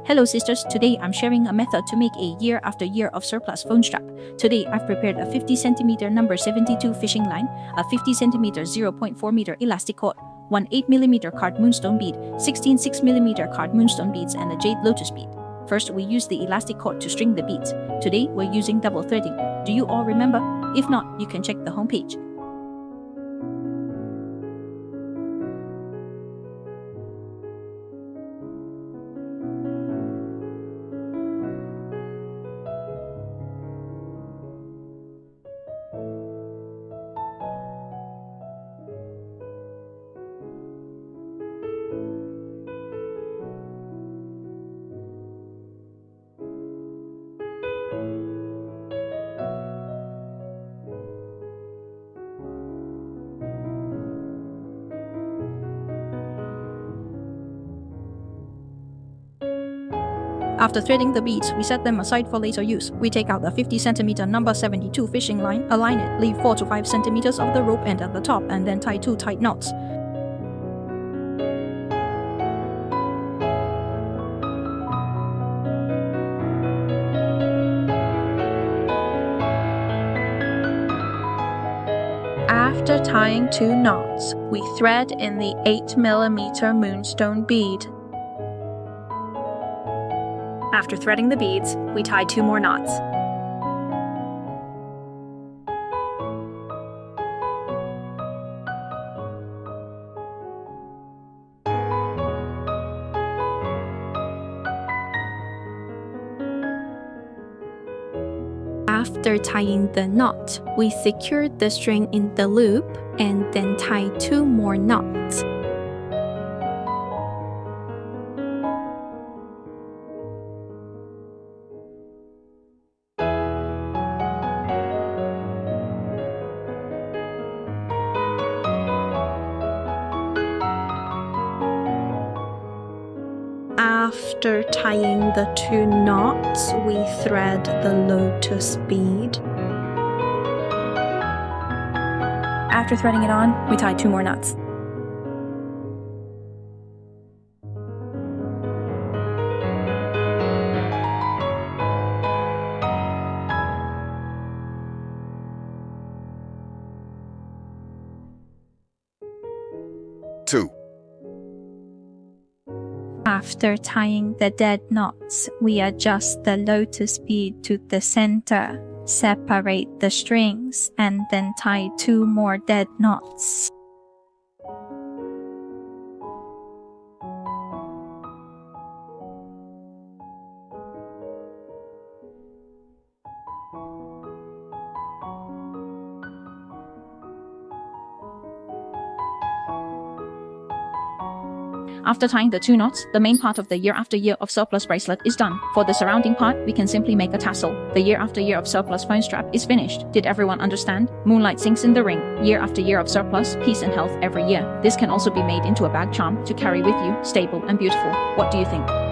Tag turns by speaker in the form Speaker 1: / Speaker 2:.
Speaker 1: Hello sisters, today I'm sharing a method to make a year after year of surplus phone strap. Today I've prepared a 50cm number 72 fishing line, a 50cm 0.4 meter elastic cord, one 8mm card moonstone bead, 16 6mm card moonstone beads, and a jade lotus bead. First, we use the elastic cord to string the beads. Today we're using double threading. Do you all remember? If not, you can check the homepage. After threading the beads, we set them aside for later use. We take out the 50cm number 72 fishing line, align it, leave 4 to 5 centimeters of the rope end at the top, and then tie 2 tight knots.
Speaker 2: After tying 2 knots, we thread in the 8mm moonstone bead.
Speaker 3: After threading the beads, we tie 2 more knots.
Speaker 2: After tying the knot, we secure the string in the loop and then tie 2 more knots. After tying the 2 knots, we thread the lotus bead.
Speaker 3: After threading it on, we tie 2 more knots.
Speaker 2: After tying the dead knots, we adjust the lotus bead to the center, separate the strings, and then tie 2 more dead knots.
Speaker 1: After tying the 2 knots, the main part of the year after year of surplus bracelet is done. For the surrounding part, we can simply make a tassel. The year after year of surplus phone strap is finished. Did everyone understand? Moonlight sinks in the ring. Year after year of surplus, peace and health every year. This can also be made into a bag charm to carry with you, stable and beautiful. What do you think?